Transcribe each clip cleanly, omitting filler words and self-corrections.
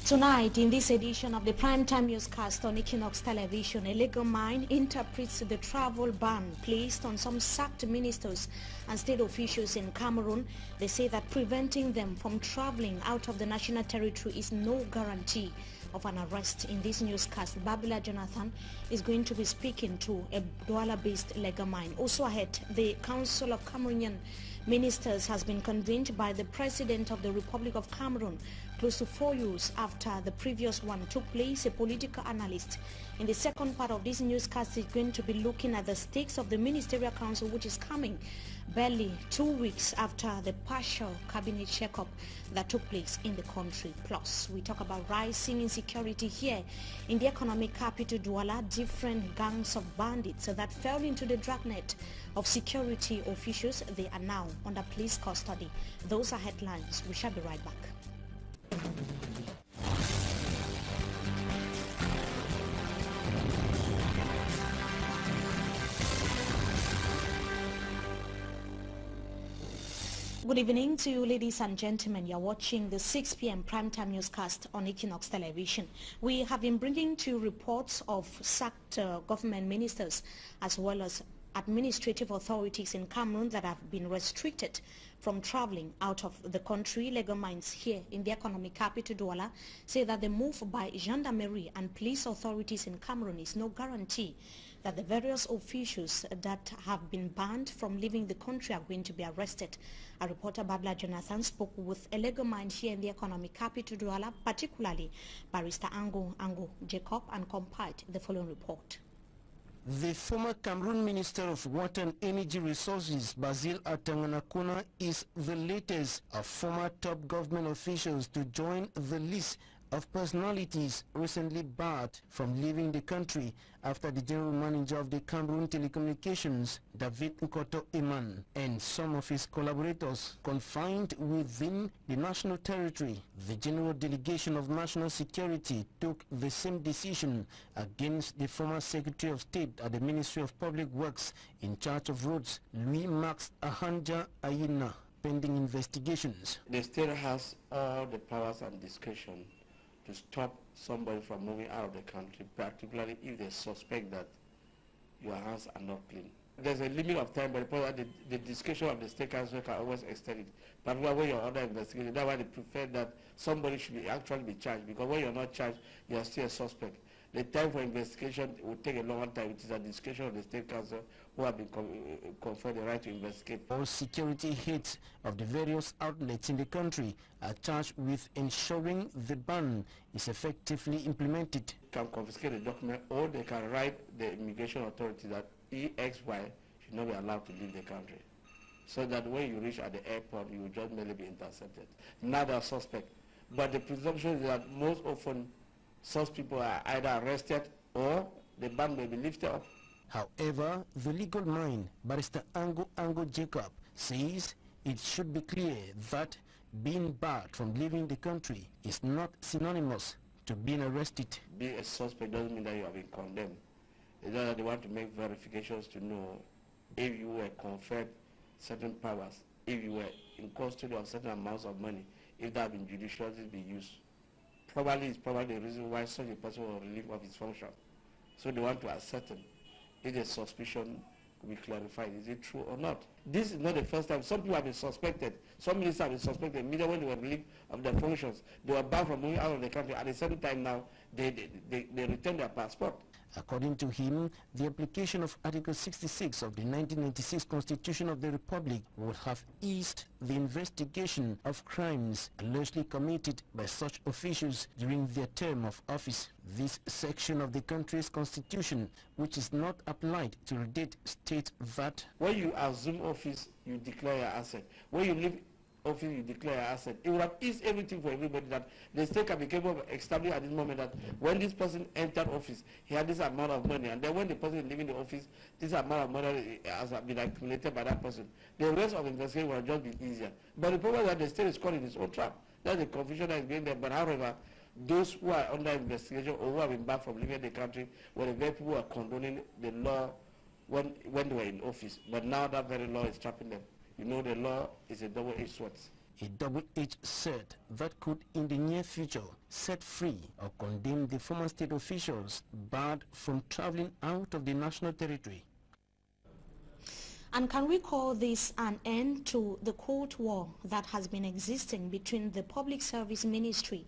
Tonight, in this edition of the primetime newscast on Equinox Television, a legal mind interprets the travel ban placed on some sacked ministers and state officials in Cameroon. They say that preventing them from traveling out of the national territory is no guarantee of an arrest. In this newscast, Babila Jonathan is going to be speaking to a Douala-based legal mind. Also ahead, the Council of Cameroonian Ministers has been convened by the President of the Republic of Cameroon close to 4 years after the previous one took place. A political analyst in the second part of this newscast is going to be looking at the stakes of the Ministerial Council, which is coming barely 2 weeks after the partial cabinet shake-up that took place in the country. Plus, we talk about rising insecurity here in the economic capital Douala, different gangs of bandits that fell into the dragnet of security officials. They are now under police custody. Those are headlines. We shall be right back. Good evening to you, ladies and gentlemen. You're watching the 6 p.m. primetime newscast on Equinox Television. We have been bringing to you reports of sacked government ministers as well as administrative authorities in Cameroon that have been restricted from traveling out of the country. Legal minds here in the economic capital Douala say that the move by gendarmerie and police authorities in Cameroon is no guarantee that the various officials that have been banned from leaving the country are going to be arrested. Our reporter Babla Jonathan spoke with a legal mind here in the economic capital Douala, particularly Barrister Ango Jacob, and compiled the following report. The former Cameroon Minister of Water and Energy Resources, Basil Atanganakuna, is the latest of former top government officials to join the list of personalities recently barred from leaving the country after the general manager of the Cameroon Telecommunications, David Nkoto Eman, and some of his collaborators confined within the national territory. The General Delegation of National Security took the same decision against the former Secretary of State at the Ministry of Public Works in charge of roads, Louis-Max Ahanja Ayina, pending investigations. The state has all the powers and discretion to stop somebody from moving out of the country, particularly if they suspect that your hands are not clean. There's a limit of time, but the discretion of the state council can always extend it. Particularly when you're under investigation, that's why they prefer that somebody should actually be charged, because when you're not charged, you're still a suspect. The time for investigation will take a longer time. It is at the discretion of the state council, who have been conferred the right to investigate. All security heads of the various outlets in the country are charged with ensuring the ban is effectively implemented. Can confiscate the document, or they can write the immigration authority that EXY should not be allowed to leave the country, so that when you reach at the airport, you will just merely be intercepted. Not a suspect. But the presumption is that most often such people are either arrested or the ban may be lifted up. However, the legal mind, Barrister Ango Jacob, says it should be clear that being barred from leaving the country is not synonymous to being arrested. Being a suspect doesn't mean that you have been condemned. It's just that they want to make verifications to know if you were conferred certain powers, if you were in custody of certain amounts of money, if that had been judicially be used. It's probably the reason why such a person will relieve of his function. So they want to ascertain if the suspicion could be clarified. Is it true or not? This is not the first time. Some people have been suspected. Some ministers have been suspected immediately when they were relieved of their functions. They were banned from moving out of the country. At the same time now, they returned their passport. According to him, the application of Article 66 of the 1996 Constitution of the Republic would have eased the investigation of crimes allegedly committed by such officials during their term of office. This section of the country's constitution, which is not applied to the date, states that when you assume office, you declare your asset. When you leave office, you declare your asset. It would have eased everything for everybody, that the state can be capable of establishing at this moment that when this person entered office, he had this amount of money, and then when the person is leaving the office, this amount of money has been accumulated by that person. The rest of the investigation will just be easier. But the problem is that the state is caught in its own trap. That's the confusion that is being there. But however, those who are under investigation or who have been barred from leaving the country were the very people who are condoning the law when they were in office. But now that very law is trapping them. You know, the law is a double-edged sword. a double-edged sword that could in the near future set free or condemn the former state officials barred from traveling out of the national territory. And can we call this an end to the cold war that has been existing between the Public Service Ministry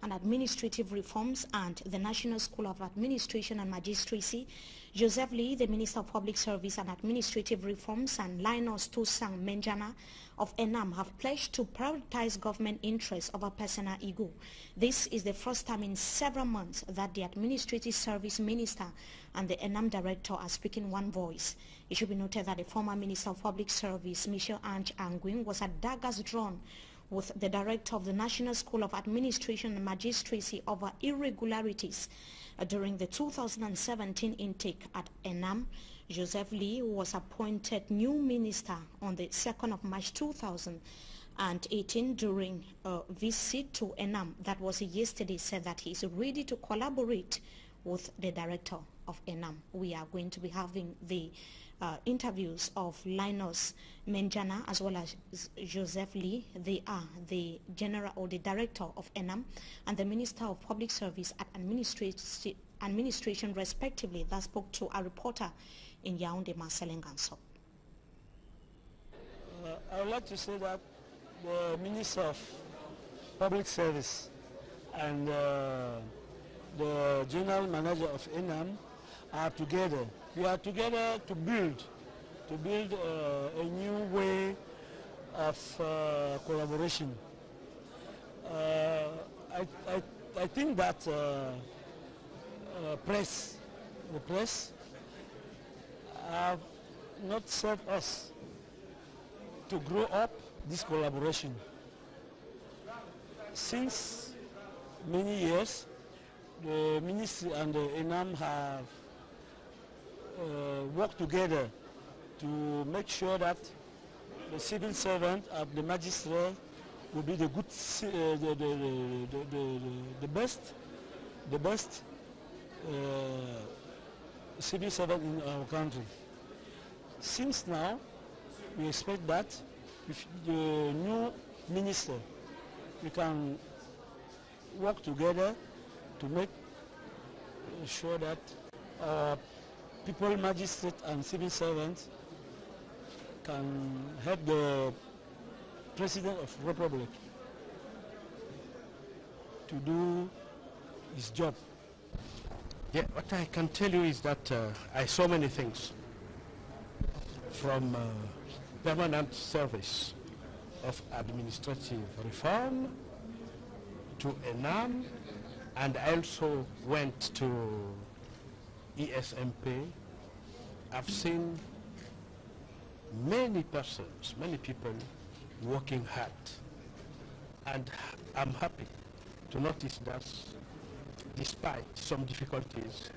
and Administrative Reforms and the National School of Administration and Magistracy? Joseph Lee, the Minister of Public Service and Administrative Reforms, and Linus Tosang Menjana of ENAM have pledged to prioritize government interests over personal ego. This is the first time in several months that the Administrative Service Minister and the ENAM Director are speaking one voice. It should be noted that the former Minister of Public Service, Michel Ange Angwin, was at daggers drawn with the Director of the National School of Administration and Magistracy over irregularities during the 2017 intake at ENAM. Joseph Lee was appointed new minister on the 2nd of March 2018 during a visit to ENAM. That was yesterday. Said that he is ready to collaborate with the director of ENAM. We are going to be having the interviews of Linus Menjana as well as Joseph Lee. They are the general or the director of ENAM and the Minister of Public Service and Administration respectively, that spoke to a reporter in Yaoundé, Marcel Nganso. I would like to say that the Minister of Public Service and the General Manager of ENAM are together. We are together to build a new way of collaboration. I think that the press have not served us to grow up this collaboration. Since many years, the Ministry and the ENAM have worked together to make sure that the civil servant of the magistrate will be the good, the best civil servant in our country. Since now, we expect that with the new minister, we can work together to make sure that people, magistrates and civil servants can help the President of the Republic to do his job. Yeah, what I can tell you is that I saw many things from permanent service of administrative reform to ENAM, and I also went to ESMP. I've seen many persons, many people working hard, and I'm happy to notice that despite some difficulties,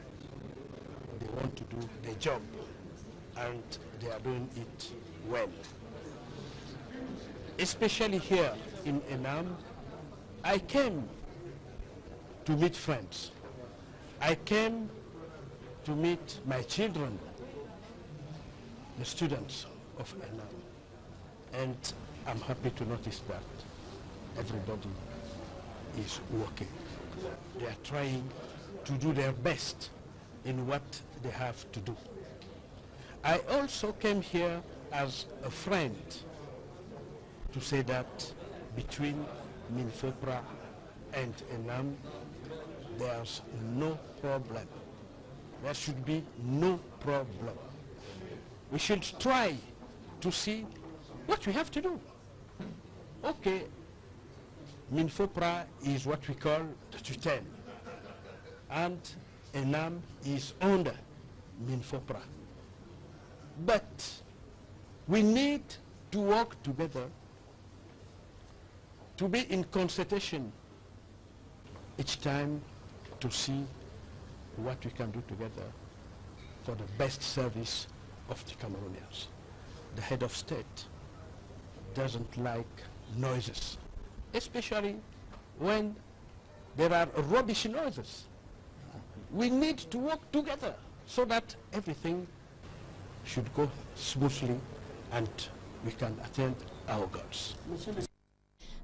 they want to do their job, and they are doing it well. Especially here in ENAM, I came to meet friends. I came to meet my children, the students of ENAM, and I'm happy to notice that everybody is working. They are trying to do their best in what they have to do. I also came here as a friend to say that between Minfopra and ENAM, there's no problem. There should be no problem. We should try to see what we have to do. Okay, Minfopra is what we call the tutelle, and ENAM is under Minfopra. But we need to work together, to be in consultation each time to see what we can do together for the best service of the Cameroonians. The head of state doesn't like noises, especially when there are rubbish noises. We need to work together so that everything should go smoothly and we can attain our goals.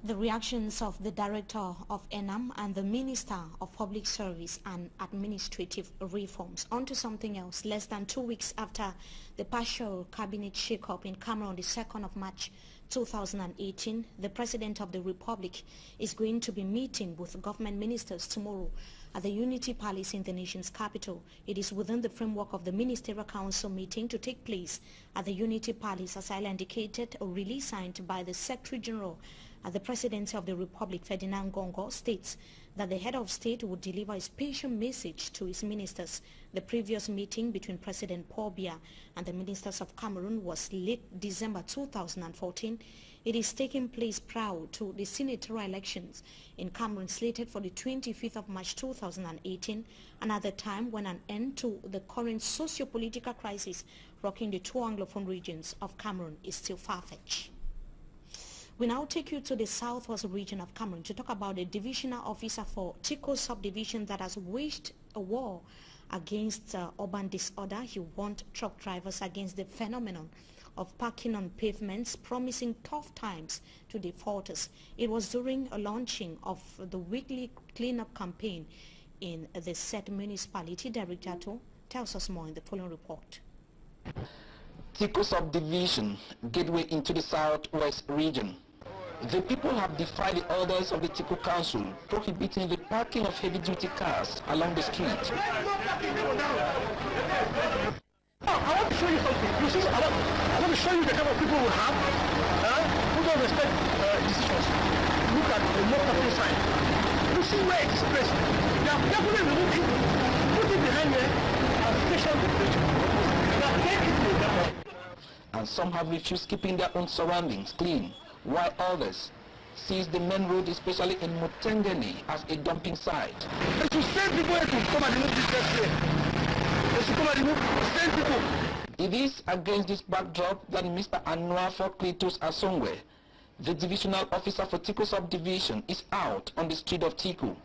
The reactions of the Director of ENAM and the Minister of Public Service and Administrative Reforms. On to something else. Less than 2 weeks after the partial cabinet shake-up in Cameroon on the 2nd of March 2018, the President of the Republic is going to be meeting with government ministers tomorrow at the Unity Palace in the nation's capital. It is within the framework of the Ministerial Council meeting to take place at the Unity Palace, as I indicated. A release signed by the Secretary General at the Presidency of the Republic, Ferdinand Gongo, states that the head of state would deliver a special message to his ministers. The previous meeting between President Paul Biya and the ministers of Cameroon was late December 2014. It is taking place prior to the senatorial elections in Cameroon slated for the 25th of March 2018, and at the time when an end to the current socio-political crisis rocking the two Anglophone regions of Cameroon is still far-fetched. We now take you to the southwest region of Cameroon to talk about a divisional officer for Tiko subdivision that has waged a war against urban disorder. He warned truck drivers against the phenomenon of parking on pavements, promising tough times to defaulters. It was during a launching of the weekly cleanup campaign in the said municipality. Director tells us more in the following report. Tiko subdivision, gateway into the southwest region. The people have defied the orders of the Tiko Council, prohibiting the parking of heavy-duty cars along the street. I want to show you something. You see, I want to show you the kind of people we have who don't respect decisions. Look at the no parking sign. You see where it is placed. They have definitely removed it, put it behind there, and station the bridge. They have taken it to the depot. And some have refused keeping their own surroundings clean, while others sees the main road, especially in Mutengeni, as a dumping site. They should send people to come and remove this place. They should come and remove, send people. It is against this backdrop that Mr. Anwar Foklitus Asongwe, the divisional officer for Tiko subdivision, is out on the street of Tiko.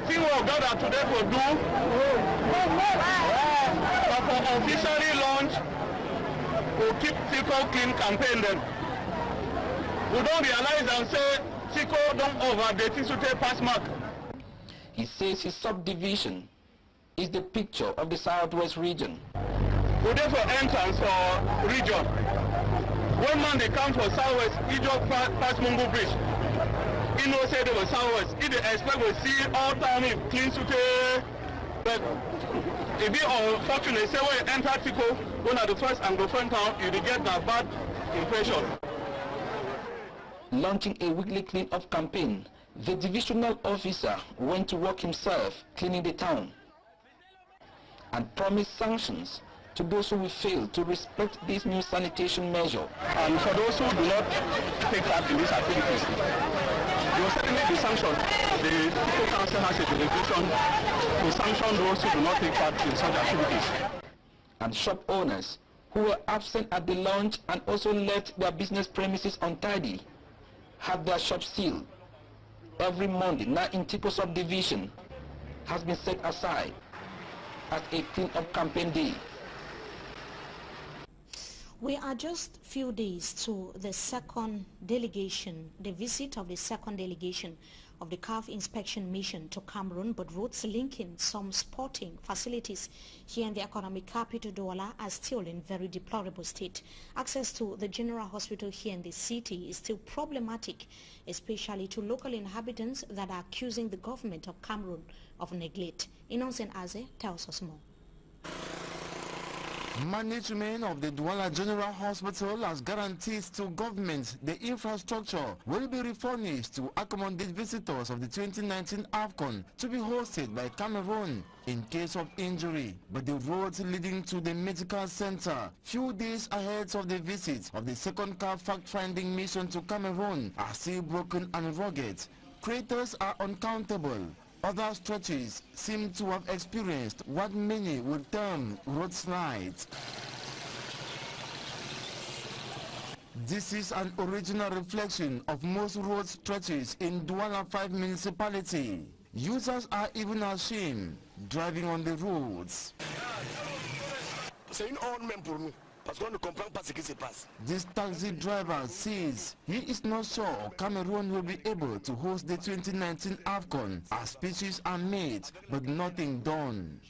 Thing we've gathered today for officially launch to keep Tiko clean campaign then. We don't realize and say Tiko don't overdate it to take pass mark. He says his subdivision is the picture of the southwest region. We there for entrance for region. One man they come for southwest, he just pass Mungo Bridge. He know say they were southwest. He they expect we see all time it clean to take. But if you are unfortunate, say when you enter Tiko, one of the first Anglophone town, you will get that bad impression. Launching a weekly clean-up campaign, the divisional officer went to work himself cleaning the town and promised sanctions to those who will fail to respect this new sanitation measure. And for those who do not take part in these activities, they will certainly be sanctioned. The Tiko Council has a delegation to sanction those who do not take part in such activities. And shop owners who were absent at the launch and also left their business premises untidy had their shops sealed. Every Monday, now in Tiko subdivision, has been set aside as a clean-up campaign day. We are just few days to the second delegation, the visit of the second delegation of the CAF inspection mission to Cameroon, but roads linking some sporting facilities here in the economic capital Douala are still in very deplorable state. Access to the general hospital here in the city is still problematic, especially to local inhabitants that are accusing the government of Cameroon of neglect. Innocent Aze tells us more. Management of the Douala General Hospital has guaranteed to government the infrastructure will be refurnished to accommodate visitors of the 2019 AFCON to be hosted by Cameroon in case of injury. But the roads leading to the medical center few days ahead of the visit of the second CAF fact-finding mission to Cameroon are still broken and rugged. Craters are uncountable. Other stretches seem to have experienced what many would term road slides. This is an original reflection of most road stretches in Douala 5 municipality. Users are even ashamed driving on the roads. C'est une honte même pour nous. This taxi driver says he is not sure Cameroon will be able to host the 2019 AFCON as speeches are made but nothing done.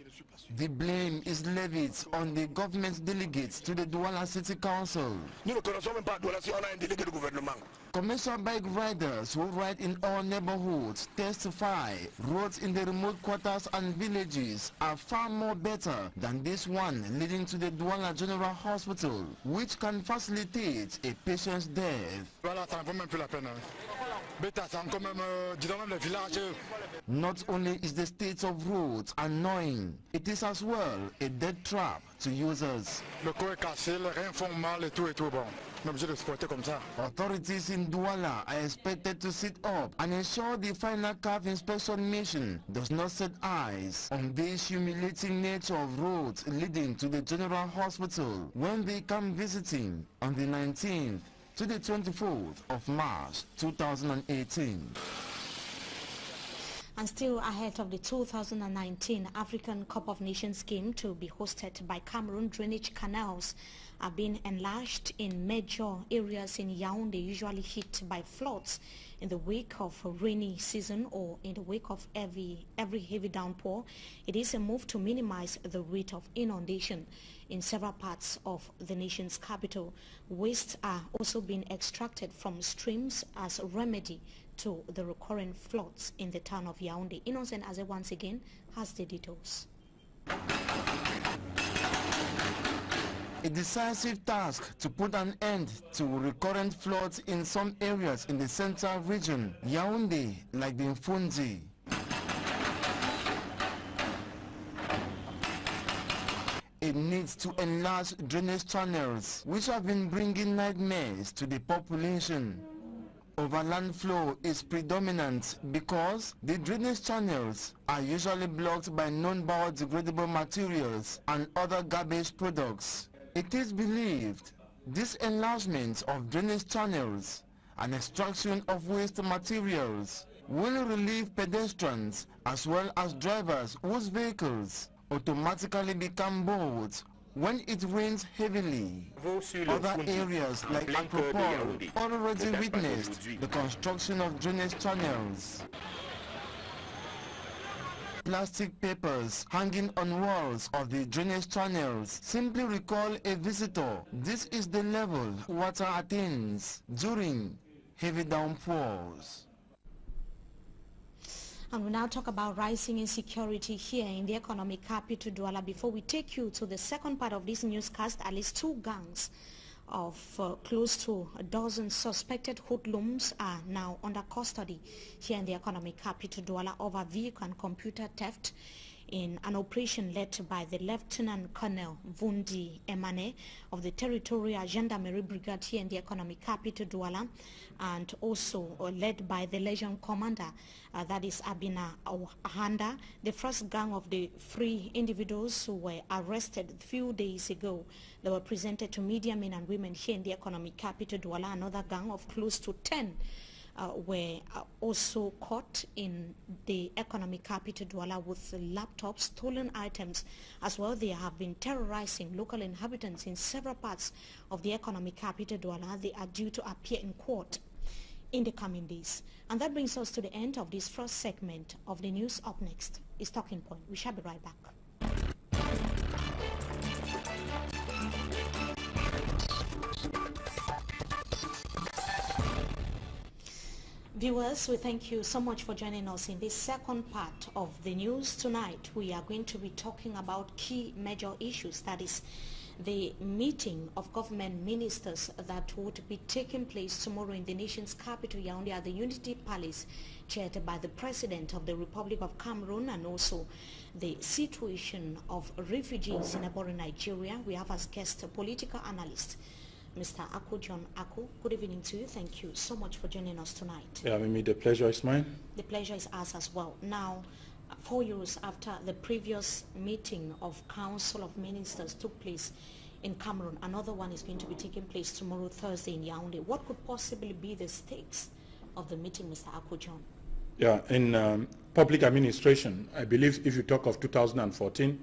The blame is levied on the government delegates to the Douala City Council. Commercial bike riders who ride in all neighborhoods testify roads in the remote quarters and villages are far more better than this one leading to the Douala General Hospital, which can facilitate a patient's death. Not only is the state of roads annoying, it is as well a dead trap to users. Authorities in Douala are expected to sit up and ensure the final CAF inspection mission does not set eyes on this humiliating nature of roads leading to the General Hospital when they come visiting on the 19th to the 24th of March 2018. And still ahead of the 2019 African Cup of Nations game to be hosted by Cameroon, drainage canals are being enlarged in major areas in Yaoundé, usually hit by floods in the wake of a rainy season or in the wake of every heavy downpour. It is a move to minimize the rate of inundation in several parts of the nation's capital. Wastes are also being extracted from streams as a remedy to the recurrent floods in the town of Yaoundé. Innocent Aze once again has the details. A decisive task to put an end to recurrent floods in some areas in the central region, Yaoundé, like the Mfunzi. It needs to enlarge drainage channels, which have been bringing nightmares to the population. Overland flow is predominant because the drainage channels are usually blocked by non-biodegradable materials and other garbage products. It is believed this enlargement of drainage channels and extraction of waste materials will relieve pedestrians as well as drivers whose vehicles automatically become boats when it rains heavily. Other areas like Akropole already witnessed the construction of drainage channels. Plastic papers hanging on walls of the drainage channels simply recall a visitor. This is the level water attains during heavy downpours. And we now talk about rising insecurity here in the economic capital, Douala. Before we take you to the second part of this newscast, at least two gangs of close to a dozen suspected hoodlums are now under custody here in the economic capital, Douala, over vehicle and computer theft in an operation led by the Lieutenant Colonel Vundi Emane of the Territorial Gendarmerie Brigade here in the economic capital, Douala, and also led by the Legion Commander, that is Abina Ahanda. The first gang of the 3 individuals who were arrested a few days ago, they were presented to media men and women here in the economic capital, Douala. Another gang of close to 10 were also caught in the economic capital, Douala, with laptops, stolen items as well. They have been terrorizing local inhabitants in several parts of the economic capital, Douala. They are due to appear in court in the coming days. And that brings us to the end of this first segment of the news. Up next is Talking Point. We shall be right back. Viewers, we thank you so much for joining us in this second part of the news. Tonight we are going to be talking about key major issues, that is the meeting of government ministers that would be taking place tomorrow in the nation's capital, Yaoundé, at the Unity Palace, chaired by the President of the Republic of Cameroon, and also the situation of refugees in neighboring Nigeria. We have as guest a political analyst, Mr. John Aku. Good evening to you. Thank you so much for joining us tonight. Yeah, Mimi, the pleasure is mine. The pleasure is ours as well. Now, 4 years after the previous meeting of Council of Ministers took place in Cameroon, another one is going to be taking place tomorrow, Thursday, in Yaoundé. What could possibly be the stakes of the meeting, Mr. John? Yeah, in public administration, I believe if you talk of 2014,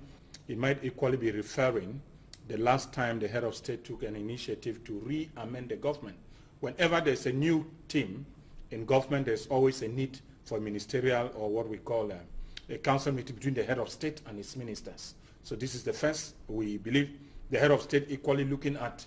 it might equally be referring the last time the head of state took an initiative to re-amend the government. Whenever there's a new team in government, there's always a need for ministerial, or what we call a council meeting between the head of state and its ministers. So this is the first. We believe the head of state equally looking at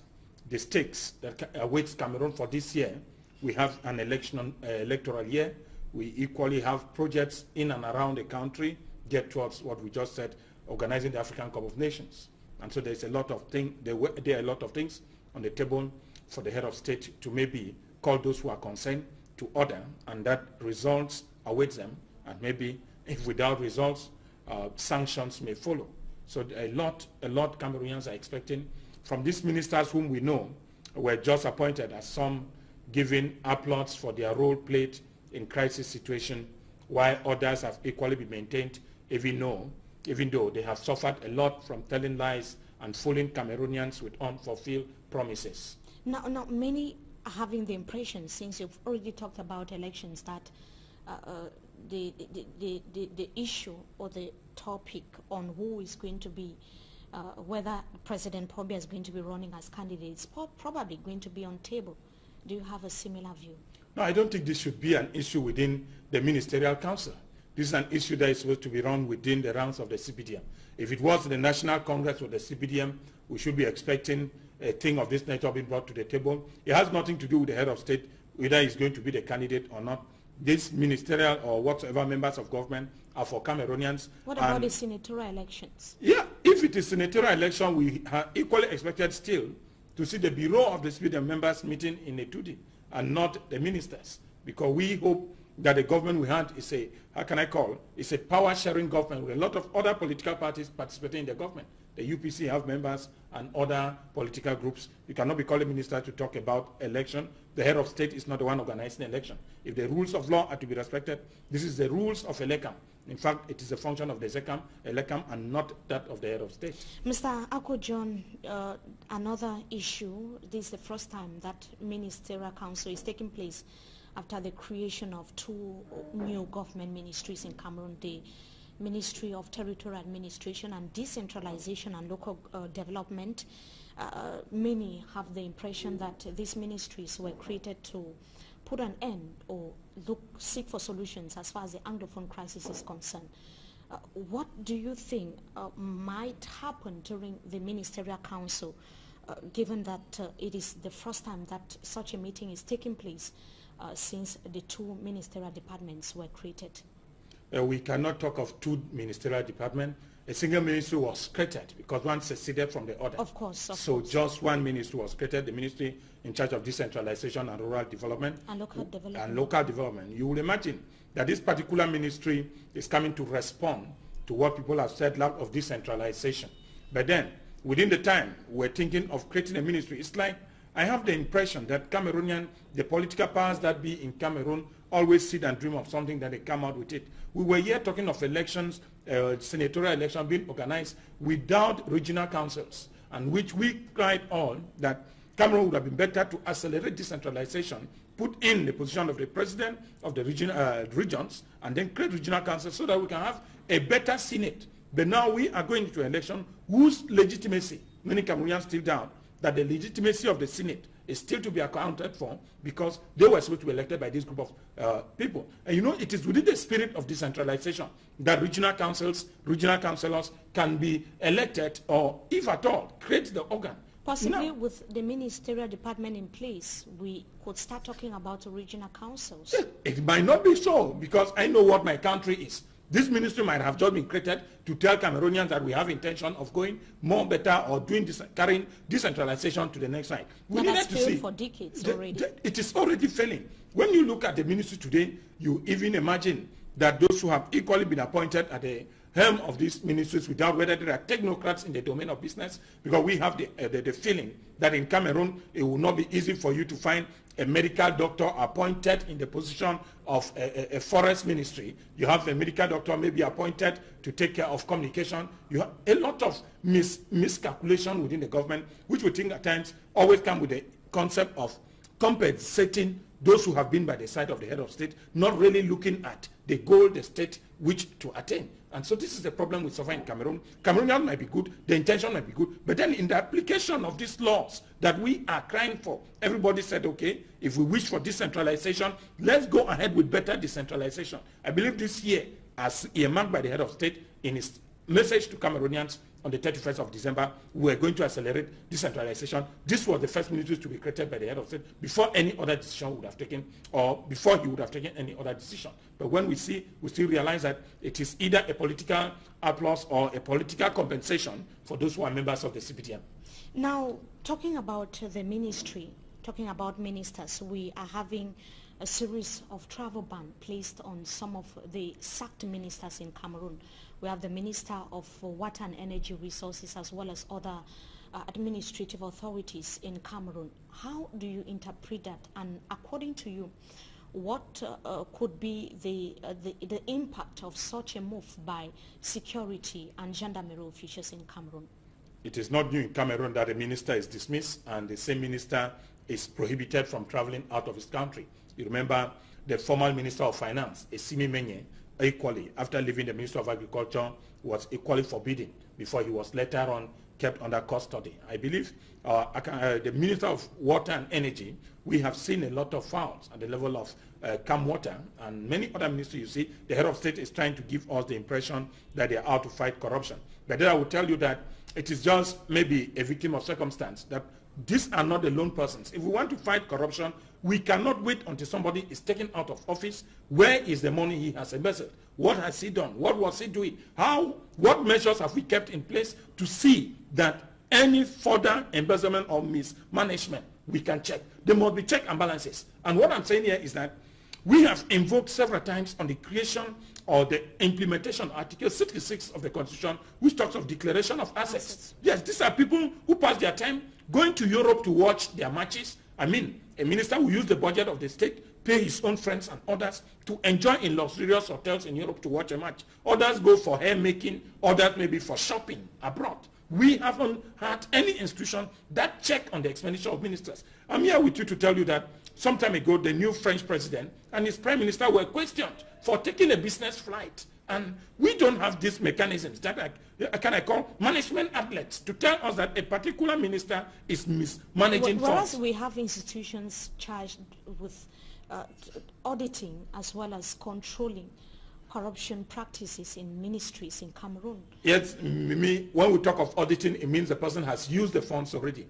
the stakes that awaits Cameroon for this year. We have an electoral year. We equally have projects in and around the country get towards what we just said, organizing the African Cup of Nations. And so there's a lot of things, there are a lot of things on the table for the head of state to maybe call those who are concerned to order, and that results awaits them, and maybe if without results, sanctions may follow. So a lot Cameroonians are expecting from these ministers whom we know were just appointed, as some giving applause for their role played in crisis situation, while others have equally been maintained, even though they have suffered a lot from telling lies and fooling Cameroonians with unfulfilled promises. Now many are having the impression, since you've already talked about elections, that the issue or the topic on who is going to be, whether President Pobia is going to be running as candidate, is probably going to be on table. Do you have a similar view? No, I don't think this should be an issue within the Ministerial Council. This is an issue that is supposed to be run within the ranks of the CPDM. If it was the National Congress or the CPDM, we should be expecting a thing of this nature being brought to the table. It has nothing to do with the head of state, whether he's going to be the candidate or not. These ministerial or whatsoever members of government are for Cameroonians. What about the senatorial elections? Yeah, if it is senatorial election, we are equally expected still to see the Bureau of the CPDM members meeting in a 2D and not the ministers, because we hope that the government we had is a, how can I call, it's a power-sharing government with a lot of other political parties participating in the government. The UPC have members and other political groups. You cannot be called a minister to talk about election. The head of state is not the one organizing the election. If the rules of law are to be respected, this is the rules of ELECAM. In fact, it is a function of the ELECAM and not that of the head of state. Mr. Akko John, another issue, this is the first time that Ministerial Council is taking place after the creation of 2 new government ministries in Cameroon, the Ministry of Territorial Administration and Decentralization and Local Development. Many have the impression that these ministries were created to put an end or seek for solutions as far as the Anglophone crisis is concerned. What do you think might happen during the Ministerial Council, given that it is the first time that such a meeting is taking place since the 2 ministerial departments were created? We cannot talk of 2 ministerial departments. A single ministry was created because one seceded from the other. Of course. So just one ministry was created, the ministry in charge of decentralization and rural development. And local development. You will imagine that this particular ministry is coming to respond to what people have said, lack of decentralization. But then, within the time, we're thinking of creating a ministry. It's like, I have the impression that Cameroonian, the political powers that be in Cameroon, always sit and dream of something that they come out with it. We were here talking of elections, senatorial election being organized without regional councils, and which we cried all that Cameroon would have been better to accelerate decentralization, put in the position of the president of the regions, and then create regional councils so that we can have a better Senate. But now we are going into an election whose legitimacy, many Cameroonians still doubt, that the legitimacy of the Senate is still to be accounted for because they were supposed to be elected by this group of people. And you know, it is within the spirit of decentralization that regional councillors can be elected, or if at all, create the organ. Possibly now, with the ministerial department in place, we could start talking about regional councils. It might not be so, because I know what my country is. This ministry might have just been created to tell Cameroonians that we have intention of going more better or doing carrying decentralization to the next side. We needed to see for decades already. It is already failing. When you look at the ministry today, you even imagine that those who have equally been appointed at the helm of these ministries without whether they are technocrats in the domain of business, because we have the feeling that in Cameroon it will not be easy for you to find a medical doctor appointed in the position of a forest ministry. You have a medical doctor maybe appointed to take care of communication. You have a lot of miscalculation within the government, which we think at times always come with the concept of compensating those who have been by the side of the head of state, not really looking at the goal the state wished to attain. And so this is the problem with suffering in Cameroon. Cameroonians might be good, the intention might be good, but then in the application of these laws that we are crying for, everybody said, okay, if we wish for decentralization, let's go ahead with better decentralization. I believe this year, as earmarked by the head of state in his message to Cameroonians on the 31st of December, we are going to accelerate decentralization. This was the first ministry to be created by the head of state before any other decision would have taken, or before he would have taken any other decision. But when we see, we still realize that it is either a political applause or a political compensation for those who are members of the CPTM. Now, talking about the ministry, talking about ministers, we are having a series of travel ban placed on some of the sacked ministers in Cameroon. We have the Minister of Water and Energy Resources as well as other administrative authorities in Cameroon. How do you interpret that? And according to you, what could be the impact of such a move by security and gendarmerie officials in Cameroon? It is not new in Cameroon that a minister is dismissed and the same minister is prohibited from traveling out of his country. You remember the former Minister of Finance, Esimi Menye, equally, after leaving the Minister of Agriculture, was equally forbidden before he was later on kept under custody. I believe the Minister of Water and Energy, we have seen a lot of fouls at the level of Cam Water and many other ministries. You see, the head of state is trying to give us the impression that they are out to fight corruption. But then I will tell you that it is just maybe a victim of circumstance, that these are not the lone persons. If we want to fight corruption, we cannot wait until somebody is taken out of office. Where is the money he has embezzled? What has he done? What was he doing? What measures have we kept in place to see that any further embezzlement or mismanagement we can check? There must be check and balances. And what I'm saying here is that we have invoked several times on the creation or the implementation of Article 66 of the Constitution, which talks of declaration of assets. Yes, these are people who pass their time going to Europe to watch their matches. I mean, a minister will use the budget of the state, pay his own friends and others to enjoy in luxurious hotels in Europe to watch a match. Others go for hair making, others maybe for shopping abroad. We haven't had any institution that check on the expenditure of ministers. I'm here with you to tell you that some time ago, the new French president and his prime minister were questioned for taking a business flight. And we don't have these mechanisms that I call management outlets to tell us that a particular minister is mismanaging funds. Whereas we have institutions charged with auditing as well as controlling corruption practices in ministries in Cameroon. Yes, when we talk of auditing, it means the person has used the funds already.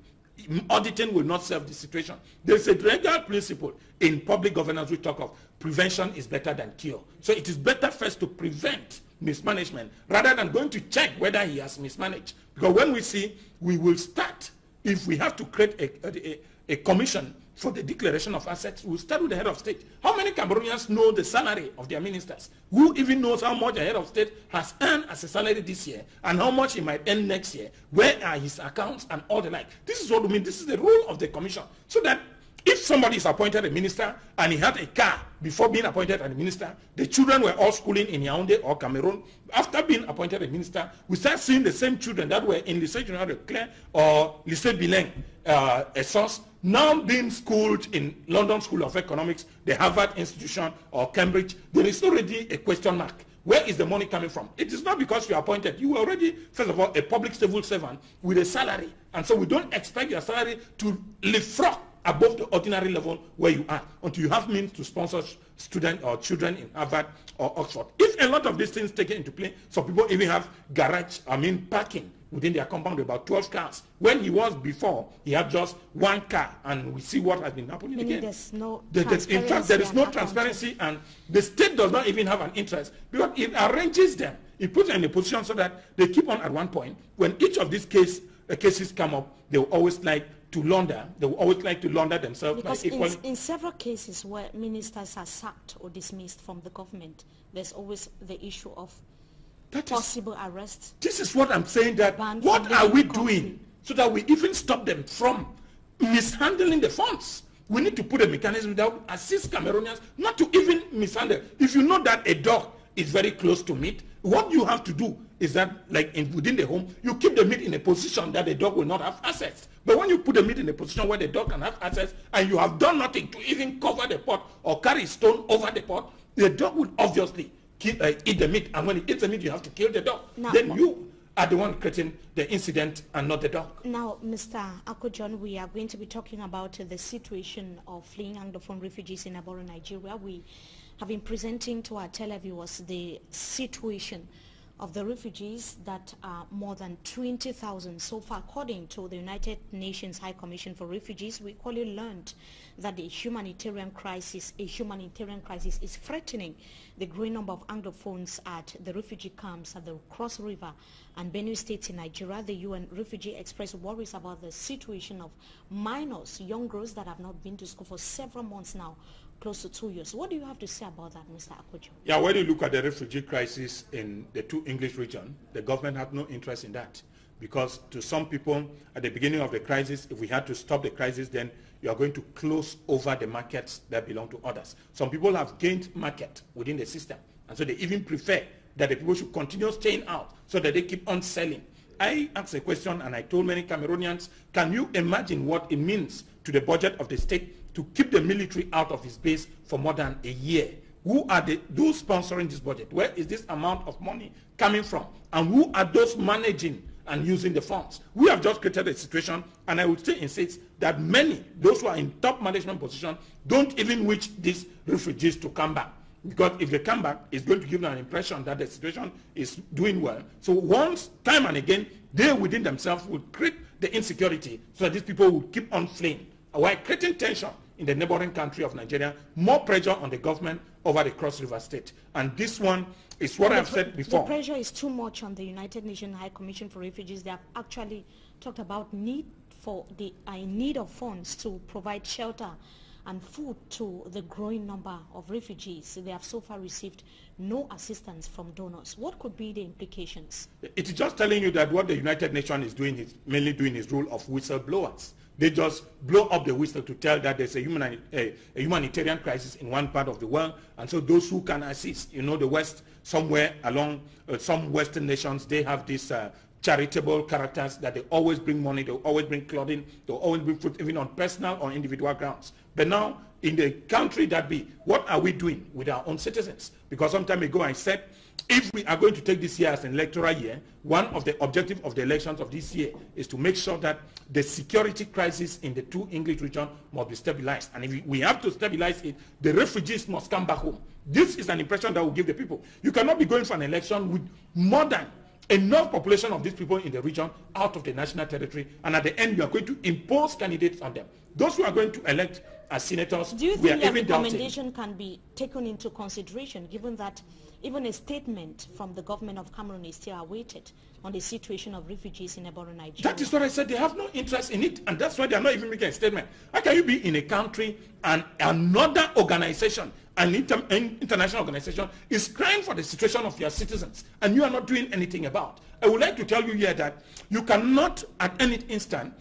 Auditing will not solve the situation. There's a regular principle in public governance we talk of prevention is better than cure. So it is better first to prevent mismanagement rather than going to check whether he has mismanaged. Because when we see, we will start, if we have to create a commission for the declaration of assets, we'll start with the head of state. How many Cameroonians know the salary of their ministers? Who even knows how much the head of state has earned as a salary this year and how much he might earn next year? Where are his accounts and all the like? This is what we mean. This is the role of the commission. So that if somebody is appointed a minister and he had a car before being appointed a minister, the children were all schooling in Yaoundé or Cameroon. After being appointed a minister, we start seeing the same children that were in Lycée General de Clerc or Lycée Bilingue, a source, now being schooled in London School of Economics, the Harvard Institution or Cambridge. There is already a question mark. Where is the money coming from? It is not because you are appointed. You were already, first of all, a public civil servant with a salary. And so we don't expect your salary to leapfrog above the ordinary level where you are until you have means to sponsor students or children in Harvard or Oxford. If a lot of these things taken into play, some people even have parking within their compound with about 12 cars. When he was before, he had just one car, and we see what has been happening again. There's no in fact, there is no transparency, and the state does not even have an interest because it arranges them. It puts them in a position so that they keep on at one point. When each of these cases come up, they will always like to launder. They will always like to launder themselves. Because in several cases where ministers are sacked or dismissed from the government, there's always the issue of possible arrest. This is what I'm saying, that what are we doing so that we even stop them from mishandling the funds? We need to put a mechanism that will assist Cameroonians not to even mishandle. If you know that a dog is very close to meat. What you have to do is that, like within the home, you keep the meat in a position that the dog will not have access. But when you put the meat in a position where the dog can have access, and you have done nothing to even cover the pot or carry stone over the pot, the dog will obviously eat the meat. And when it eats the meat, you have to kill the dog. Now, then you are the one creating the incident and not the dog. Now, Mr. Akojon, we are going to be talking about the situation of fleeing Anglophone refugees in Aboro, Nigeria. We have been presenting to our televiewers the situation of the refugees that are more than 20,000 so far. According to the United Nations High Commission for Refugees, we clearly learned that a humanitarian crisis is threatening the growing number of Anglophones at the refugee camps at the Cross River and Benue states in Nigeria. The UN refugee expressed worries about the situation of minors, young girls that have not been to school for several months now, close to 2 years. What do you have to say about that, Mr. Akojo? Yeah, when you look at the refugee crisis in the two English regions, the government had no interest in that. Because to some people, at the beginning of the crisis, if we had to stop the crisis, then you are going to close over the markets that belong to others. Some people have gained market within the system. And so they even prefer that the people should continue staying out so that they keep on selling. I asked a question and I told many Cameroonians, can you imagine what it means to the budget of the state to keep the military out of his base for more than a year? Who are those sponsoring this budget? Where is this amount of money coming from? And who are those managing and using the funds? We have just created a situation, and I would still insist that many, those who are in top management position, don't even wish these refugees to come back. Because if they come back, it's going to give them an impression that the situation is doing well. So once, time and again, they within themselves will create the insecurity so that these people will keep on fleeing, while creating tension in the neighboring country of Nigeria, more pressure on the government over the Cross River State. And this one is what I've said before. The pressure is too much on the United Nations High Commission for Refugees. They have actually talked about need of funds to provide shelter and food to the growing number of refugees. They have so far received no assistance from donors. What could be the implications? It is just telling you that what the United Nations is doing is mainly doing its role of whistleblowers. They just blow up the whistle to tell that there's a humanitarian crisis in one part of the world, and so those who can assist, you know, the West, somewhere along some Western nations, they have these charitable characters that they always bring money, they always bring clothing, they always bring food, even on personal or individual grounds. But now, in the country that be, what are we doing with our own citizens? Because some time ago I said, if we are going to take this year as an electoral year, one of the objectives of the elections of this year is to make sure that the security crisis in the two English regions must be stabilized. And if we have to stabilize it, the refugees must come back home. This is an impression that will give the people. You cannot be going for an election with more than enough population of these people in the region out of the national territory, and at the end you are going to impose candidates on them. Those who are going to elect as senators, do you think that recommendation can be taken into consideration, given that even a statement from the government of Cameroon is still awaited on the situation of refugees in Aboro, Nigeria? That is what I said. They have no interest in it, and that's why they are not even making a statement. How can you be in a country and another organization, an international organization, is crying for the situation of your citizens, and you are not doing anything about? I would like to tell you here that you cannot at any instant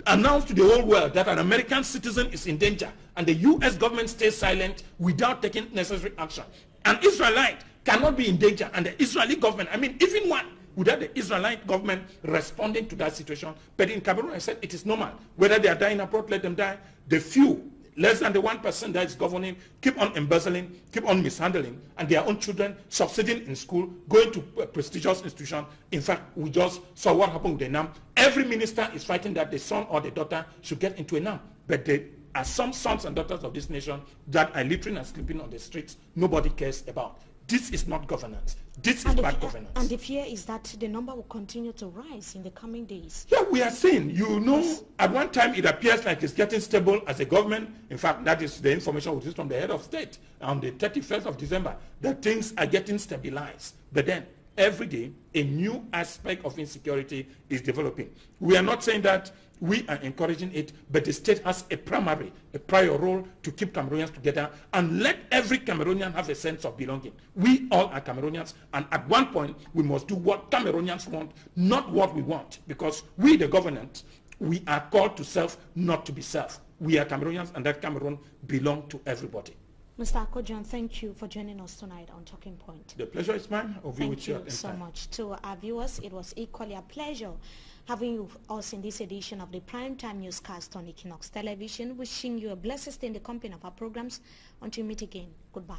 announce to the whole world that an American citizen is in danger, and the U.S. government stays silent without taking necessary action. An Israelite cannot be in danger, and the Israeli government, I mean, even one, without the Israelite government responding to that situation. But in Cameroon, I said it is normal. Whether they are dying abroad, let them die. The few, less than the 1% that is governing, keep on embezzling, keep on mishandling, and their own children succeeding in school, going to prestigious institutions. In fact, we just saw what happened with the NAM. Every minister is fighting that the son or the daughter should get into a NAM. But there are some sons and daughters of this nation that are littering and sleeping on the streets. Nobody cares about. This is not governance. This is bad governance. And the fear is that the number will continue to rise in the coming days. Yeah, we are saying, you know, at one time it appears like it's getting stable as a government. In fact, that is the information which is from the head of state on the 31st of December, that things are getting stabilized. But then, every day, a new aspect of insecurity is developing. We are not saying that we are encouraging it, but the state has a prior role to keep Cameroonians together and let every Cameroonian have a sense of belonging. We all are Cameroonians, and at one point, we must do what Cameroonians want, not what we want, because we, the government, we are called to serve, not to be served. We are Cameroonians, and that Cameroon belongs to everybody. Mr. Akojan, thank you for joining us tonight on Talking Point. The pleasure is mine. Thank you so much. To our viewers, it was equally a pleasure having you us in this edition of the Primetime Newscast on Equinox Television. Wishing you a blessed stay in the company of our programs. Until we meet again, goodbye.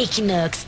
Equinox